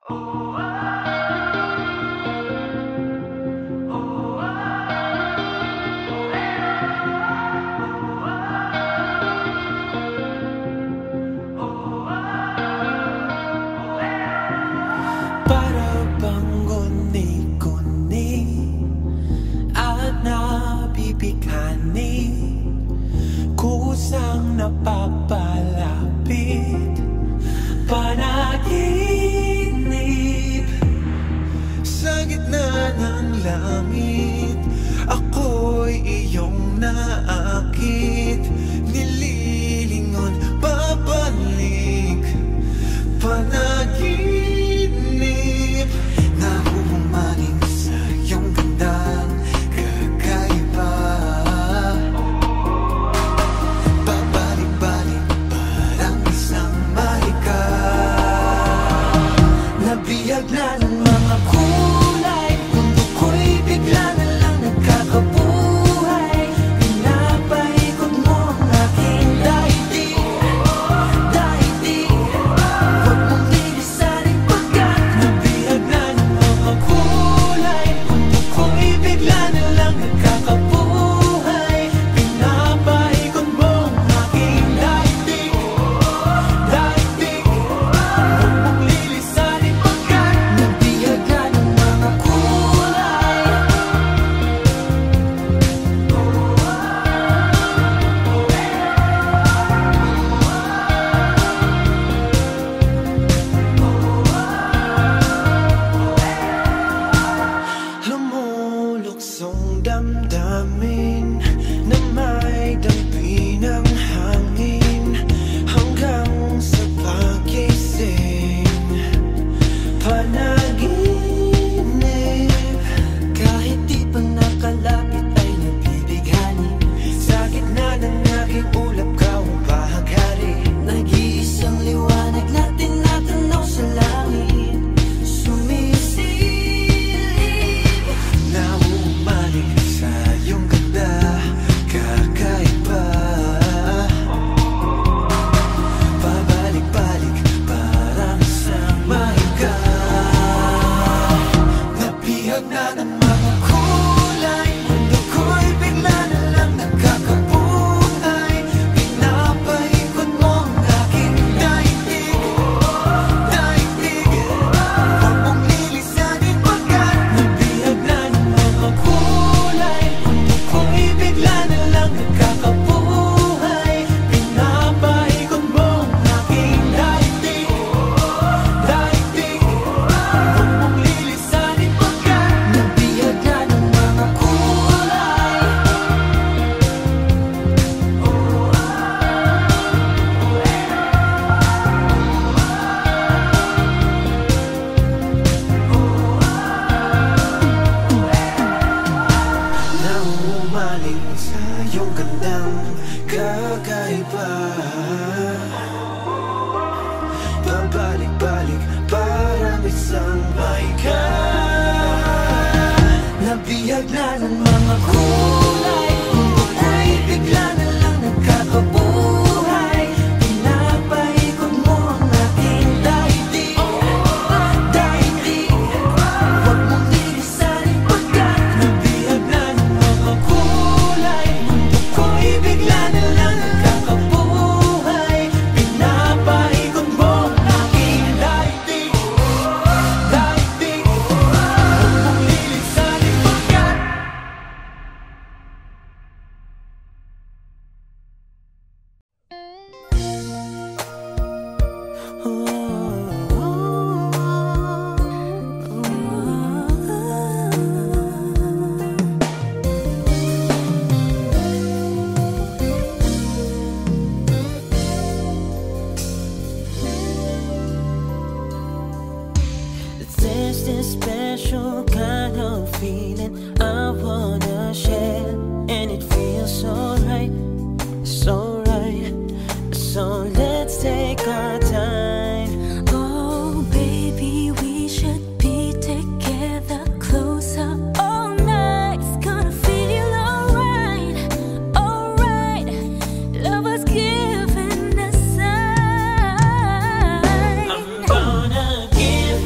Para bang guni-guni at nabibighani, kusang napapalapit, panaginip. Sa gitna ng langit, ako'y iyong naakit, nililingon babalik, panaginip. Nahuhumaling sa iyong gandang kakaiba, babalik-balik parang isang mahika. Nabihag na ng mga kulay, mundo ko'y bigla na lang nagkakabuhay. Pinapaikot mo ang aking daigdig, daigdig. Huwag mong lilisanin pagkat nabihag na ng mga kulay, mundo ko'y bigla na lang nagkakabuhay. Pinapaikot mo ang aking daigdig, daigdig. Huwag mong lilisanin pagkat nabihag na ng mga kulay. Lumuluksong damdamin na may dampi ng hangin, hanggang sa pagising, panaginip. Kahit di pa nakalapit ay nabibighani, sa gitna ng aking ulap ka ang bahaghari. Nag-iisang liwanag na tinatanaw sa langit, sumisilip. Nahuhumaling sa iyong ganda kakaiba, pabalik-balik parang isang mahika. Nabihag na ng mga kulay, mundo ko'y bigla na lang nagkakabuhay. Pinapaikot mo ang aking daigdig, daigdig. Huwag mong lilisanin pagkat nabihag na ng mga kulay, mundo ko'y bigla na lang nagkakabuhay. Pinapaikot mo ang aking daigdig, daigdig. Huwag mong lilisanin pagkat nabihag na ng mga kulay. Nahuhumaling sa iyong gandang kakaiba, pabalik-balik parang isang mahika. Nabihag na ng mga kulay, mundo ko'y bigla na lang nagkakabuhay. Pinapaikot mo ang aking daigdig, daigdig. Huwag mong lilisanin pagkat nabihag na ng mga kulay, mundo ko'y bigla na lang nagkakabuhay. Pinapaikot mo ang aking daigdig, daigdig. Huwag mong lilisanin pagkat there's this special kind of feeling I wanna share, and it feels so right, so right. So let's take our time. Oh, baby, we should be together, closer all night. It's gonna feel alright, alright. Love was given a sign. I'm gonna give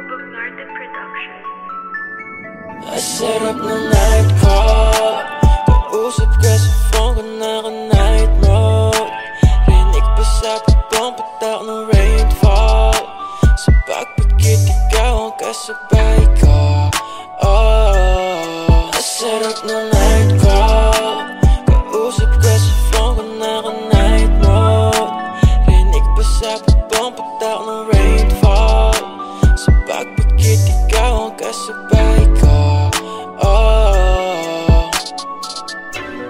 Bagnarde Production. Sarap ng night ko, kausap ka sa phone ko, naka-night mode. Rinig pa sa pagpong patak ng rainfall. Sa pagpikit ikaw ang kasabay ko. Oh, sarap ng night ko, kausap ka sa phone ko, naka-night mode. Rinig pa sa pagpong patak ng rainfall. Sa pagpikit ikaw ang kasabay ko. Oh,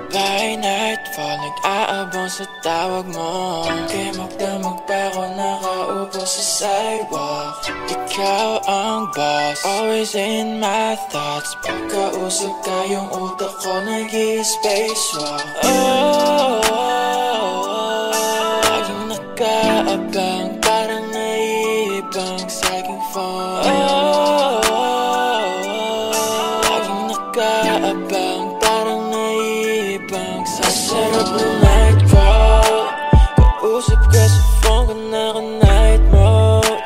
by nightfall, nag-aabang sa tawag mo. Kaya magdamag pa ako nakaupo sa sidewalk. Ikaw ang boss, always in my thoughts. Pagkausap ka, yung utak ko nag-i-spacewalk. Oh, laging nakaabang, parang naiibang sa aking phone. Kaabang, parang naiibang sa sarap ng night ko. Kausap ka sa phone ko, naka-night mode.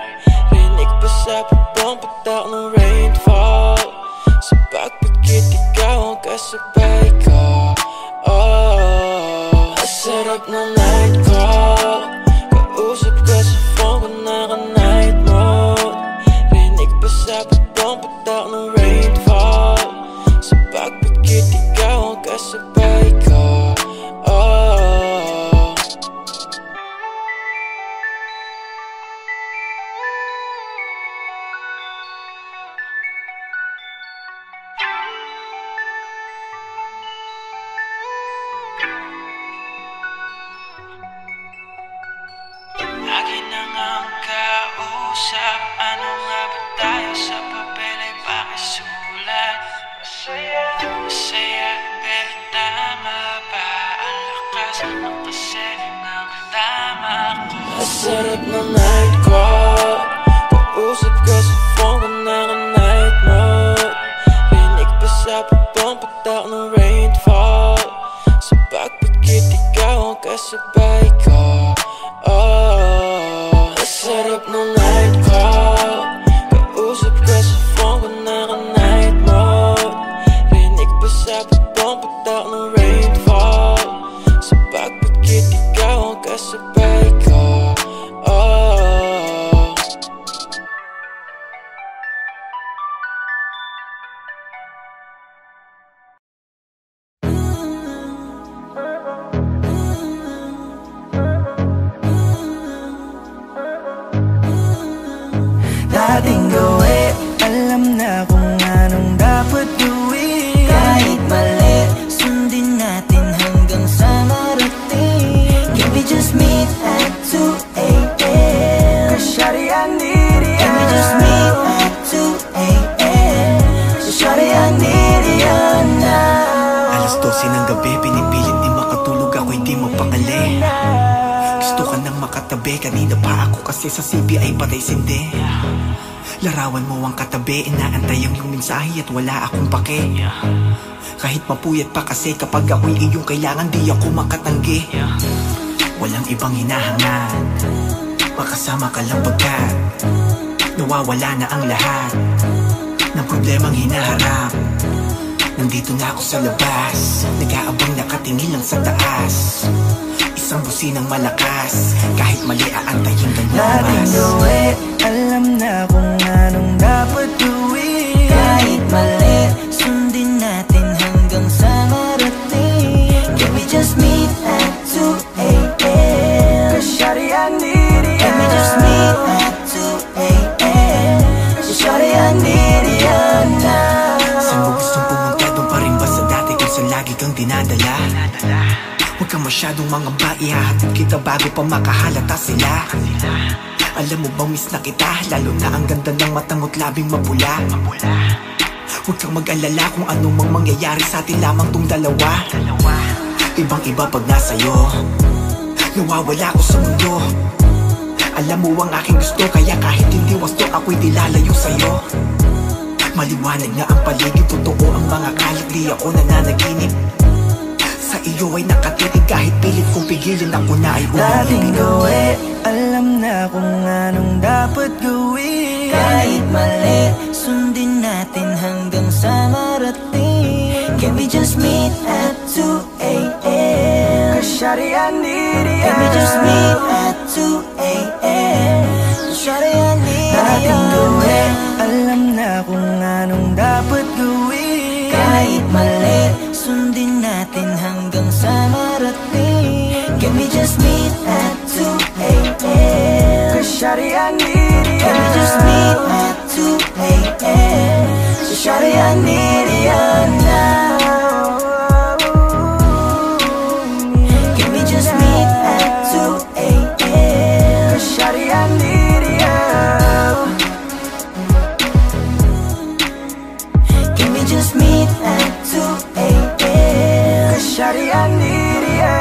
Rinig pa sa pagpong patak ng rainfall. Sa pagpikit ikaw ang kasabay ko. Oh, sarap ng night ko. Kausap ka sa phone ko, naka-night mode. Rinig pa sa pagpong patak ng rainfall. Sa pagpikit ikaw ang kasabay ko. Oh, lagi nang ang kausap. Ano nga ba tayo sa papel ay pakisulat? Masaya, pero tama ba ang lakas ng kasi ng tama ko? Masarap na night ko, kausap ka sa phone ko, naka-night mode. Rinig pa sa pagpong patak ng rainfall. Sa pagpikit ikaw ang kasabay ko. Oh, masarap na night ko, kausap ka sa phone ko, naka-night mode. Sa pagpong patak ng rainfall. Sa pagpikit ikaw ang kasabay ko. Oh, dating gawin, alam na kung anong dapat gawin. Kahit mali, sundin natin hanggang sa marating. Can we just meet at 2 a.m.? Shawty, I need ya. Can we just meet at 2 a.m.? Shawty, I need ya now. Alas 12 ng gabi, pinipilit di makatulog, ako hindi mapakali. Gusto ka nang makatabi, kanina pa ako kasi sa CBI patay sindi. Larawan mo ang katabi, inaantay ang iyong mensahe at wala akong pake. Kahit mapuyat pa kasi kapag ako'y iyong kailangan, di ako makatanggi. Walang ibang hinahangan, makasama ka lang pagkat nawawala na ang lahat ng problemang hinaharap. Nandito na ako sa labas, nag-aabang nakatingin lang sa taas. Isang businang malakas, kahit mali aantayin ka lumabas. Dating gawin, alam na kung anong dapat gawin. Kahit mali, sundin natin hanggang sa marating. Can we just meet at 2 a.m.? Shawty, I need ya. Can we just meet at 2 a.m.? Shawty, I need ya now. Saan mo gustong pumunta, doon pa rin ba sa dati kung saan lagi kang dinadala? Huwag kang masyadong mangamba, ihahatid kita bago pa makahalata sila. Alam mo bang miss na kita, lalo na ang ganda ng matangot labing mapula. Huwag kang mag-alala kung anong mang mangyayari sa atin lamang tong dalawa. Ibang iba pag nasa'yo, nawawala ko sa mundo. Alam mo ang aking gusto, kaya kahit hindi wasto, ako'y di lalayo sa'yo. Maliwanag na ang paligid, totoo ang mga kalit, di ako nananaginip. Sa iyo sa'yo ay nakatitig. Kahit pilit kong pigilin, ako na ay Dating umiibig. gawin, alam na kung anong dapat gawin. Kahit mali, sundin natin hanggang sa marating. Can we just meet at 2 a.m.? Cause shawty, I need ya. Can we just meet at 2 a.m.? Shawty, I need ya. Dating gawin, alam na kung anong dapat gawin. Kahit mali, sundin natin hanggang sa marating. Can we just meet at 2 a.m.? Cause shawty, I need ya. Can we just meet at 2 a.m.? So shawty, I need ya now. Can we just meet at 2 a.m.? Cause shawty, I need ya. Can we just meet at 2 a.m.? Cause shawty, I need ya.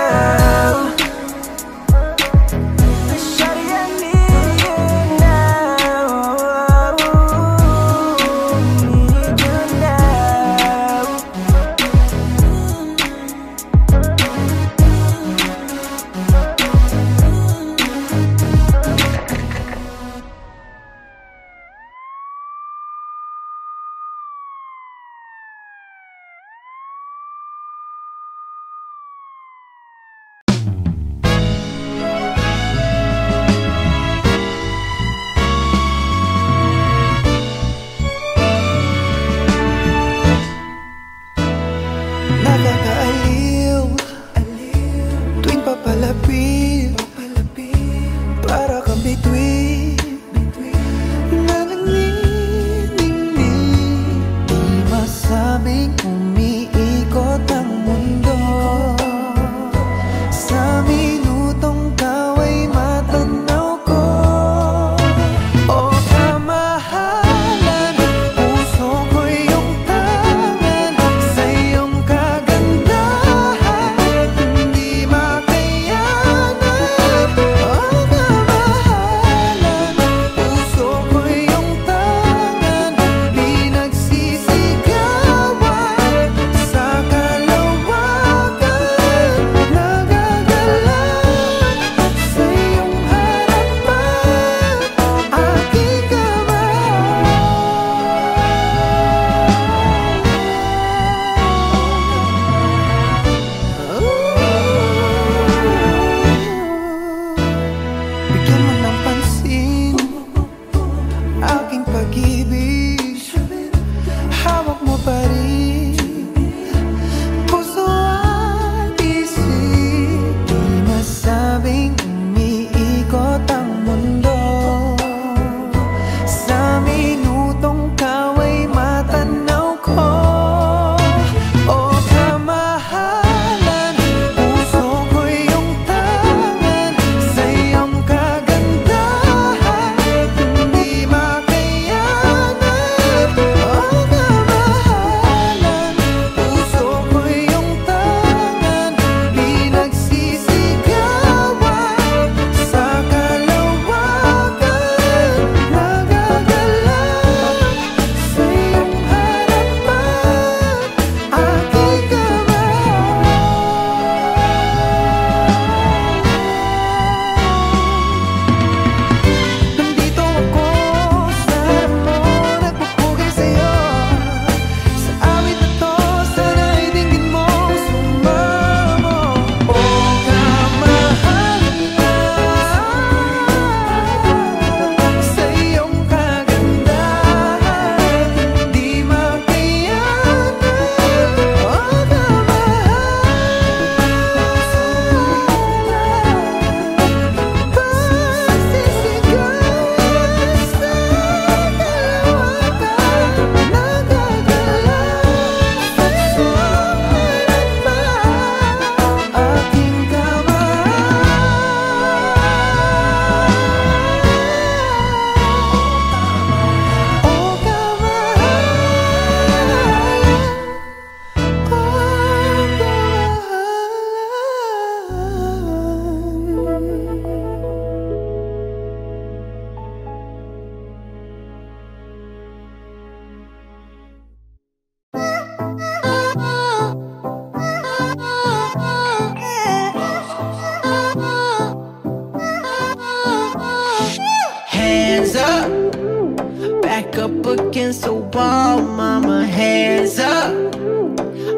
up against the wall, mama, hands up.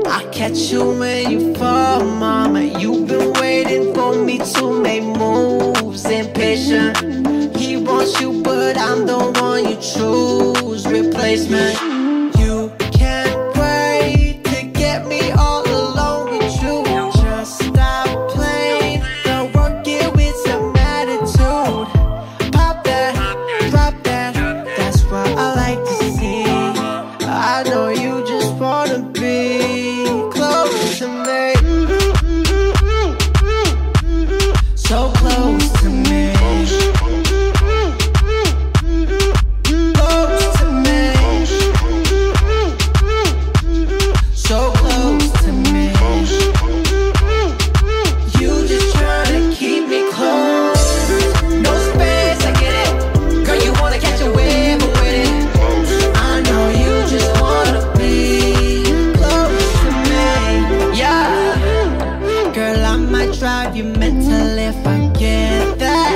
I catch you when you fall, mama. You've been waiting for me to make moves. Impatient, he wants you, but I'm the one you choose. Replacement, you can't wait to get me all alone with you. Just stop playing, don't work it with some attitude. Pop that, drop that, that's what I like to see. I know you just wanna be close to me, so close to me, close to me, so close to me. You just tryna keep me close, no space, I get it. Girl, you wanna catch a wave, I'm with it. I know you just wanna be close to me, yeah. Girl, I might drive you mental if I get that,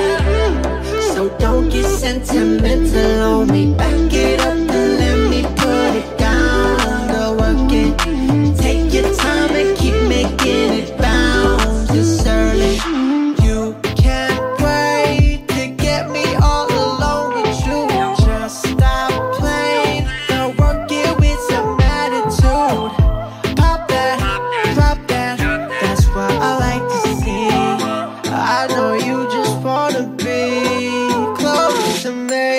so don't get sentimental on me. Back it up and let me put it down. Go work it, take your time and keep making it bounce. It's early, you can't wait to get me all alone with you. Just stop playing, don't work it with some attitude. Pop that, drop that, that's what I like to see. I know you just wanna be close to me,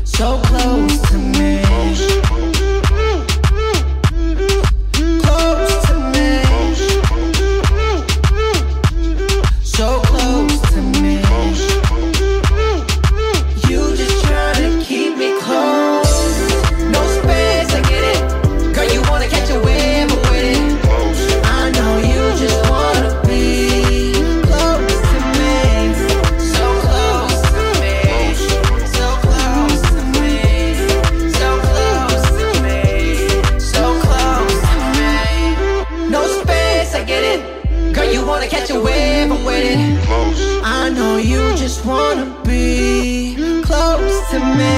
so close to me, close to me, so close to me. You just tryna keep me close, no space, I get it. Girl, you wanna catch a wave, I'm with it. I know you just wanna be close to me, so close to me, so close to me, so close to me, so close to me. No space, I get it. Girl, you wanna catch a wave, I'm with it. I know you just wanna be close to me.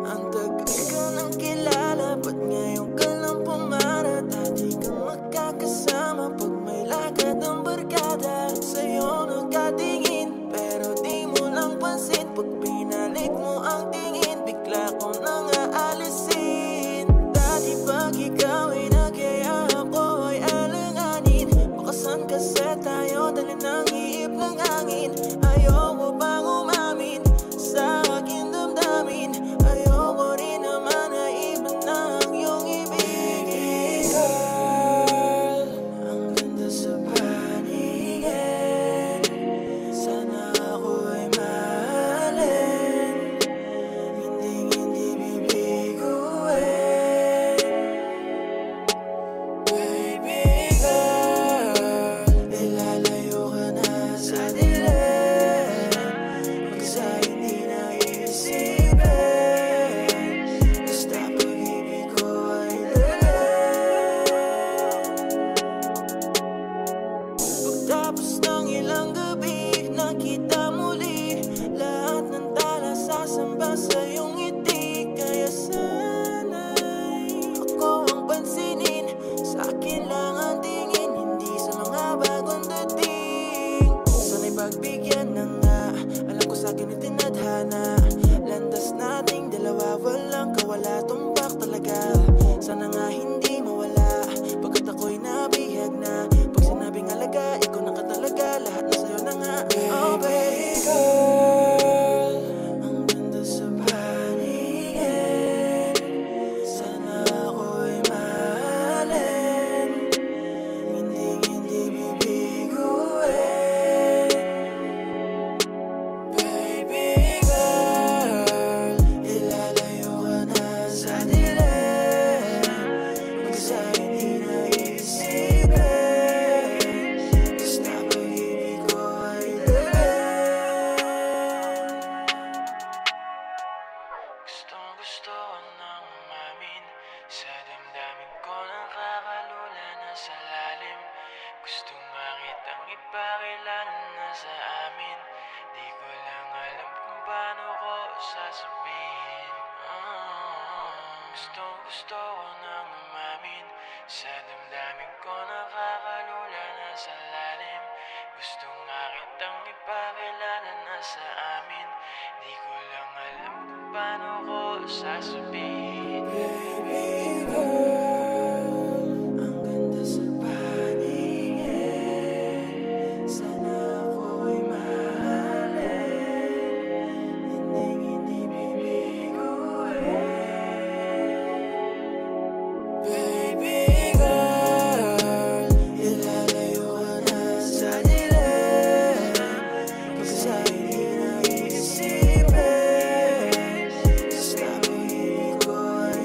Ang tagal ko nang kilala, ba't ngayon ka lang pumara? Dati kang makakasama pag may lakad ang barkada. Sa'yo nakatingin, pero di mo lang pansin. Pag binalik mo ang tingin, bigla ko nang aalisin. Dati pag ikaw ay nagyaya, ako ay alanganin. Bakasan kasi tayo, dali ng iip ng hangin. Ayoko bang umamin sa aking damdamin? Ayoko rin naman na iba na ang iyong ibigin. Girl, ang ganda sa paningin. Sana ako ay mahalin, hindi bibiguin. Baby girl, ilalayo ka na sa dilim. Pag sa hindi na isipin, basta pag-ibig ko ay pagtapos ng ilang gabi, nakita muli lahat ng tala sasamba sa iyong ngiti. Kaya sana'y ako ang pansinin, sa akin lang ang tingin, hindi sa mga bagong dating. Sana'y pagbigyan na nga, alam ko sa akin ay tinadhana. Landas nating dalawa, walang kawala, tumpak talaga. Sana nga hindi mawala, pagkat ako'y nabihag na. Pag sinabing alaga, ikaw na ka talaga, lahat na sa'yo na nga. Oh baby girl, ang ganda sa paningin. sasabihin. Gusto ko nang umamin sa damdamin ko, nakakalula na sa lalim. Gusto nga kitang ipakilala na sa amin. Di ko lang alam kung paano ko sasabihin. Baby girl, ang ganda sa paningin. Sana ako'y mahalin, hindi bibiguin. Baby girl, ilalayo ka na sa dilim. Pag sa'yo di naisipin, sa pag-ibig ko ay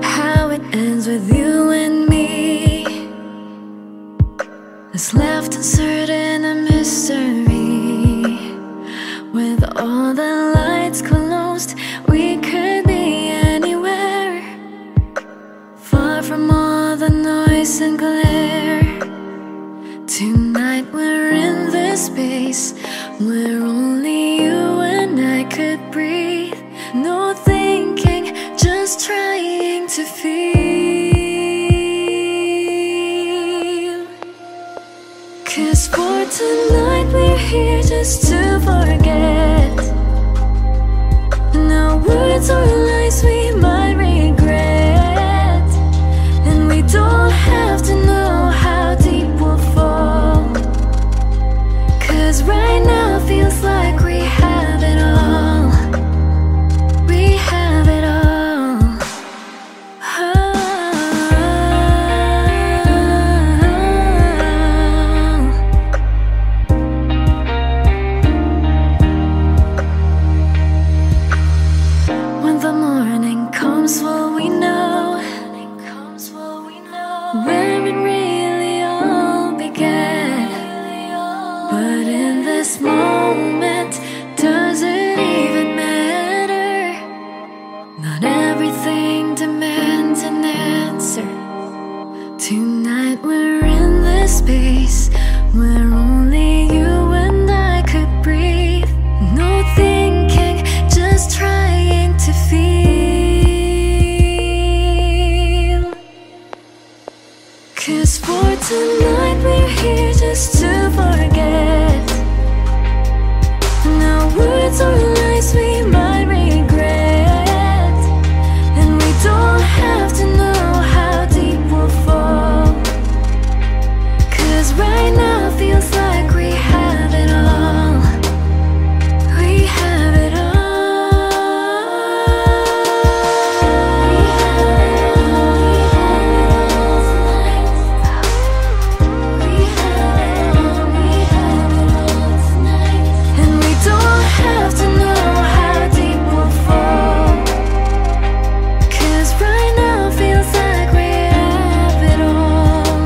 How it ends with you and me is left uncertain, a mystery. With all the lights closed, we could be anywhere, far from all the noise and glare. Tonight we're in this space where only you and I could breathe. No thinking, just trying to feel. 'Cause for tonight we're here just to forget. No words or lies we might regret, and we don't have to know how deep we'll fall. 'Cause right now feels like we have it all. We have it all. When the morning comes, will we know where it really all began? But in this moment, does it even matter? Not everything demands an answer. Tonight we're in this space where only you and I could breathe. No thinking, just trying to feel. 'Cause for tonight we're here just to forget. No words or lies we might regret, and we don't have to know how deep we'll fall. 'Cause right now feels like we have it all. We have it all. We have it all. We have it all tonight. And we don't have to know how deep we'll fall. 'Cause right now feels like we have it all.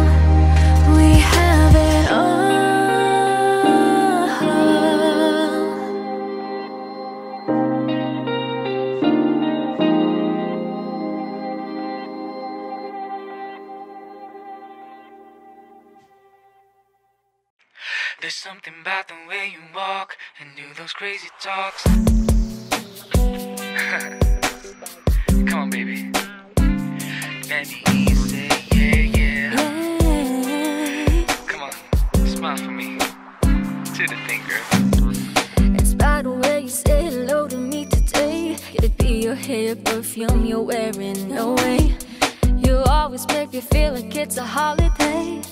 We have it all. There's something about the way you walk and do those crazy talks. Come on, baby. Let me hear you say, yeah, yeah. Come on, smile for me. Do the thing, girl. It's by the way you say hello to me today. Could it be your hair, perfume you're wearing? No way. You always make me feel like it's a holiday.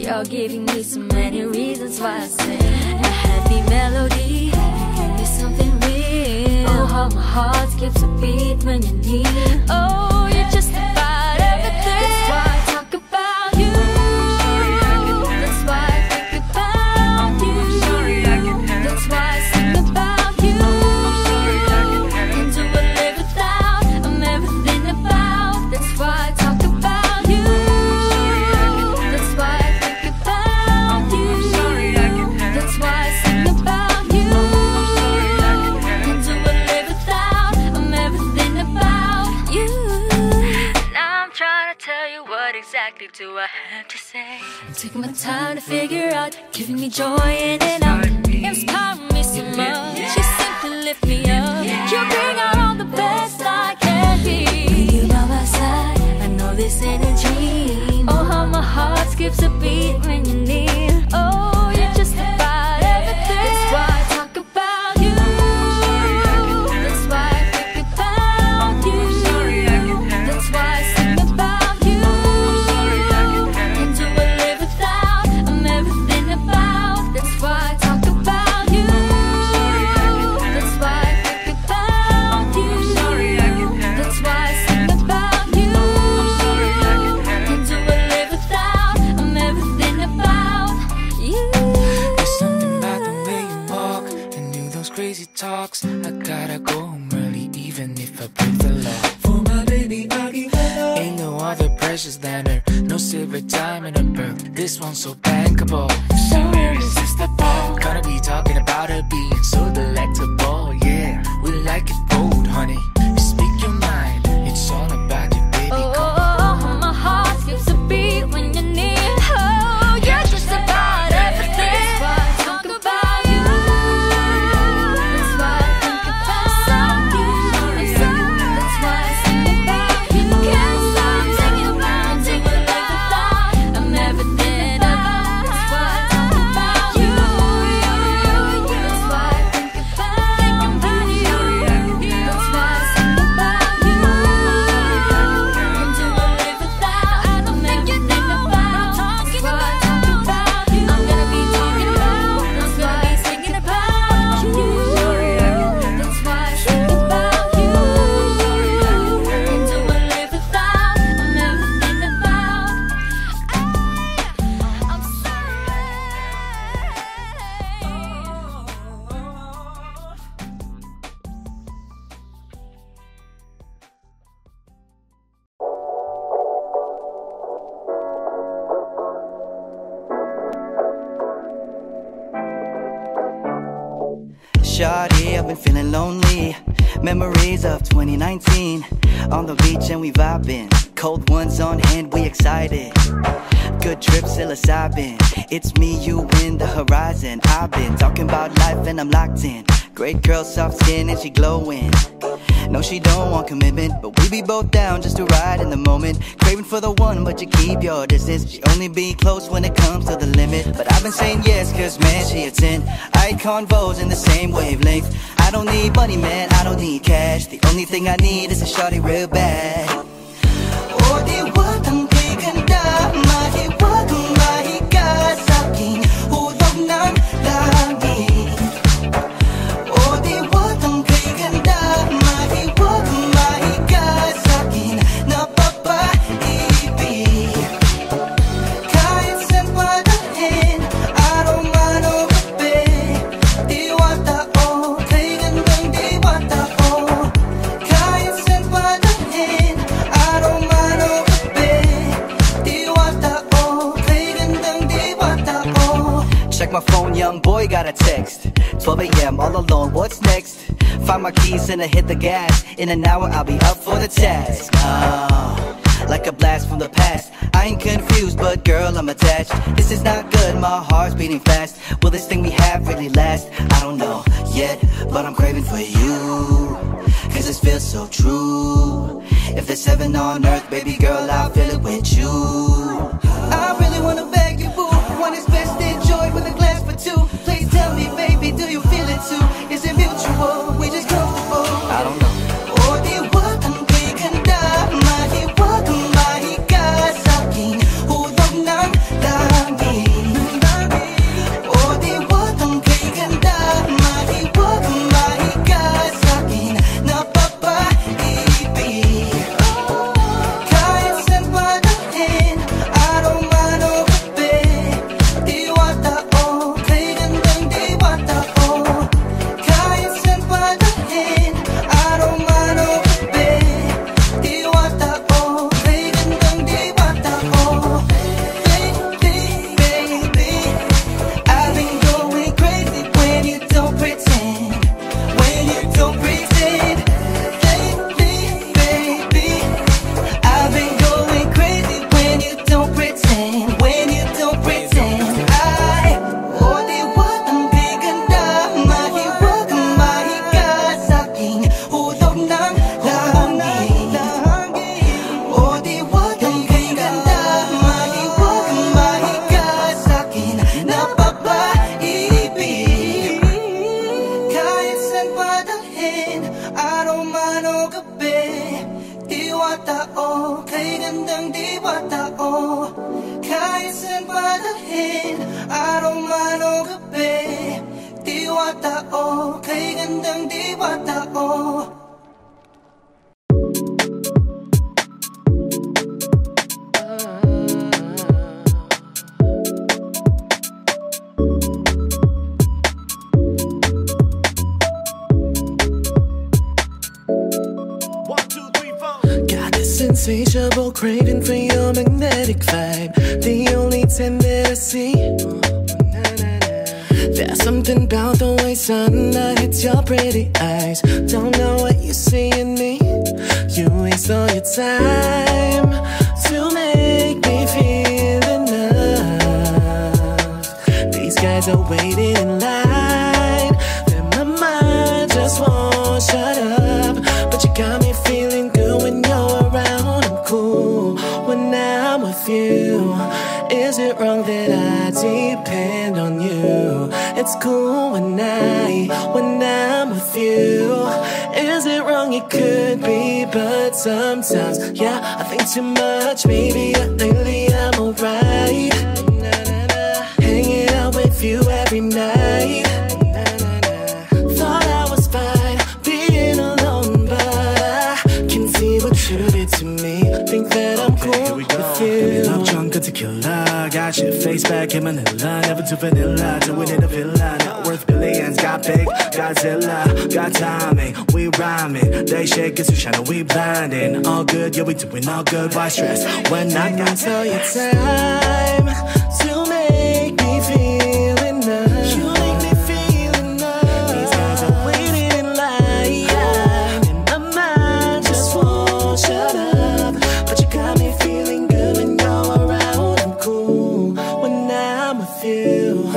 You're giving me so many reasons why I sing a happy melody. You give me something real. Oh, how my heart skips a beat when you're near. Oh, you're just about everything. That's why I talk about you. That's why I think about you. That's why I sing about you. And do I live without? I'm everything about. That's why I talk about you. you what exactly do I have to say. I'm taking my time to figure out, giving me joy in and out, inspiring me so much. You simply lift me up. You bring out all the best I can be. With you by my side, I know this energy. Oh, how my heart skips a beat when you're near. Oh, you're just about everything. That's why I talk about you. That's why I think about you. That's why I sing about you. Can't do or live without. I'm everything about. That's why I talk about you. That's why I think about you. That's why I sing about you. Can't do or live without. I'm everything about you. There's something about the way you walk and do those crazy talks. I gotta go home early even if I break the law. For my baby, I'll give it up. Ain't no other precious than her. No silver diamond or pearl. This one's so bankable, so irresistible. Gonna be talking about her being so delectable. Yeah, we like it bold, honey. You speak your mind. It's all about you, baby. Oh, my heart skips a beat when you're near. Oh, you're just about everything. That's why I talk about you. That's why I think about you. That's why I sing about you. Can't stop thinking about you. I'm everything about. That's why I talk about you. That's why I think about you. That's why I sing about you. Can't do or live without. I'm everything about. That's why I talk about you. I'm gonna be talking about. That's why I singing about you. That's why I sing about you. Can't do or live without. I'm everything about. I'm sorry. Shawty, I've been feeling lonely. Memories of 2019. On the beach and we vibing. Cold ones on hand, we excited. Good trip, psilocybin. It's me, you, in the horizon. I've been talking about life and I'm locked in. Great girl, soft skin and she glowing. No, she don't want commitment, but we be both down just to ride in the moment. Craving for the one, but you keep your distance. She only be close when it comes to the limit. But I've been saying yes, cause man, she a 10. I convos in the same wavelength. I don't need money, man, I don't need cash. The only thing I need is a shawty real bad. 어디와든 비간다 마디와도 마이가 섞인 우동난 라니 어디와든 비간다 마디와도 마이가 섞인 나빠빠 입이 가인센 와다힌 아로마노 배 디왔다 오 비간등 디왔다 오 가인센 와다힌 아로마노 check my phone, young boy got a text. 12 a.m. all alone, what's next? Find my keys and I hit the gas. In an hour I'll be up for the task. Like a blast from the past. I ain't confused, but girl, I'm attached. This is not good, my heart's beating fast. Will this thing we have really last? I don't know yet, but I'm craving for you. Cause this feels so true. If there's heaven on earth, baby girl, I'll feel it with you. I really wanna beg you, boo. One is best enjoyed with a glass for two. Please tell me, baby, do you feel it too? Is it mutual? We just comfortable? I don't know. 어디와든 비간다 마디와도 마이가 섞인 우동난 라니 어디와든 비간다 마디와도 마이가 섞인 나빠빠 입이 가인센 와다힌 dalhin araw man o gabi. Diwata o, kay gandang diwata o. Insatiable craving for your magnetic vibe, the only 10 that I see. There's something about the way sunlight hits your pretty eyes. Don't know what you see in me. You waste all your time to make me feel enough. These guys are waiting in line, then my mind just won't shut up. But you got me feeling good when you're around. I'm cool when I'm with you. Is it wrong that I depend on you? It's cool when I'm with you. Is it wrong? It could be, but sometimes, yeah, I think too much. Maybe lately I'm alright. Hanging out with you every night. Thought I was fine being alone, but I can see what you did to me. Think that I'm cool with you. Love drunk and tequila. Got your face back in Manila. Never too vanilla. Do it in a villa. Not worth billions. Got big Godzilla. Got timing. We rhyming. They shake us, we shine, we blinding. All good, yeah, we doing all good. Why stress when I got tell your time to make me feel enough. You make me feel enough. These guys are waiting in line, and my mind just won't shut up. But you got me feeling good when you're around. I'm cool when I'm with you.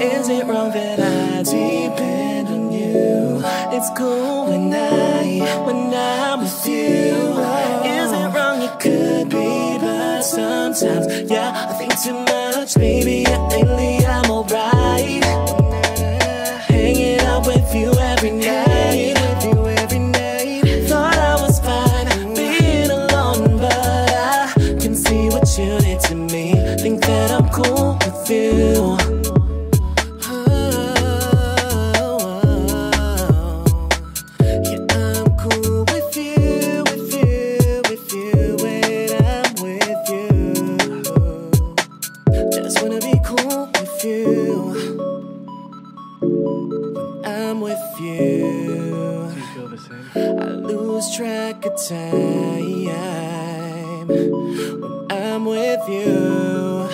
Is it wrong that I depend on you? It's cool when I'm with you. Is it wrong? It could be, but sometimes, yeah, I think too much. Baby, lately I'm alright. Hanging out with you every night. Thought I was fine being alone, but I can see what you did to me. Think that I'm cool with you. Track of time when I'm with you.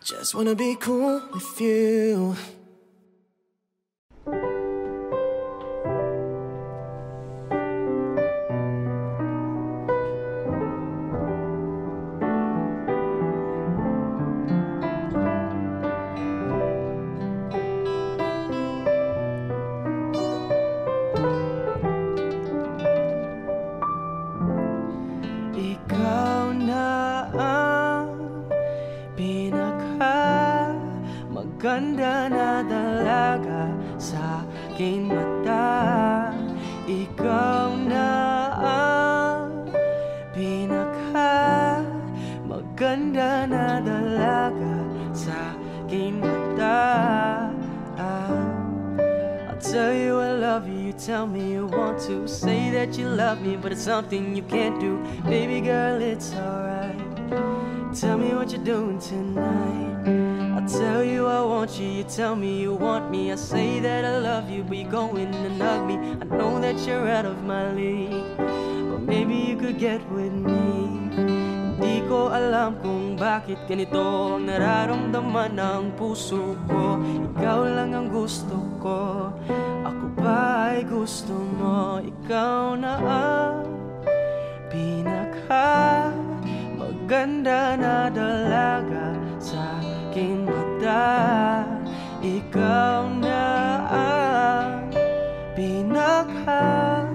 Just wanna be cool with you. Ganda na dalaga sa aking mata. Ikaw na ang pinaka maganda na dalaga sa aking mata. I'll tell you I love you, you tell me you want to. Say that you love me, but it's something you can't do. Baby girl, it's alright. Tell me what you're doing tonight. I tell you I want you, you tell me you want me. I say that I love you, but you go in and hug me. I know that you're out of my league, but maybe you could get with me. Hindi ko alam kung bakit ganito ang nararamdaman ng puso ko. Ikaw lang ang gusto ko, ako ba ay gusto mo? Ikaw na ang pinaka maganda na dalaga sa aking mata. Ikaw na ang pinaka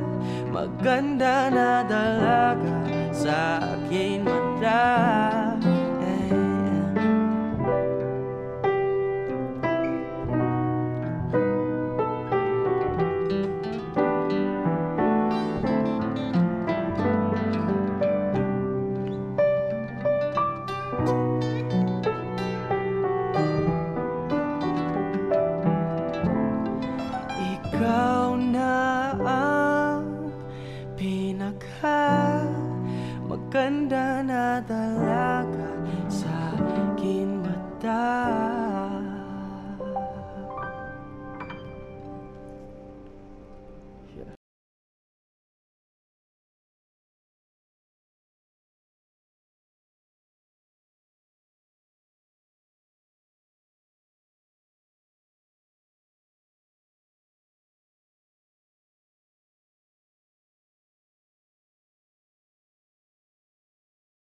maganda na dalaga sa aking mata.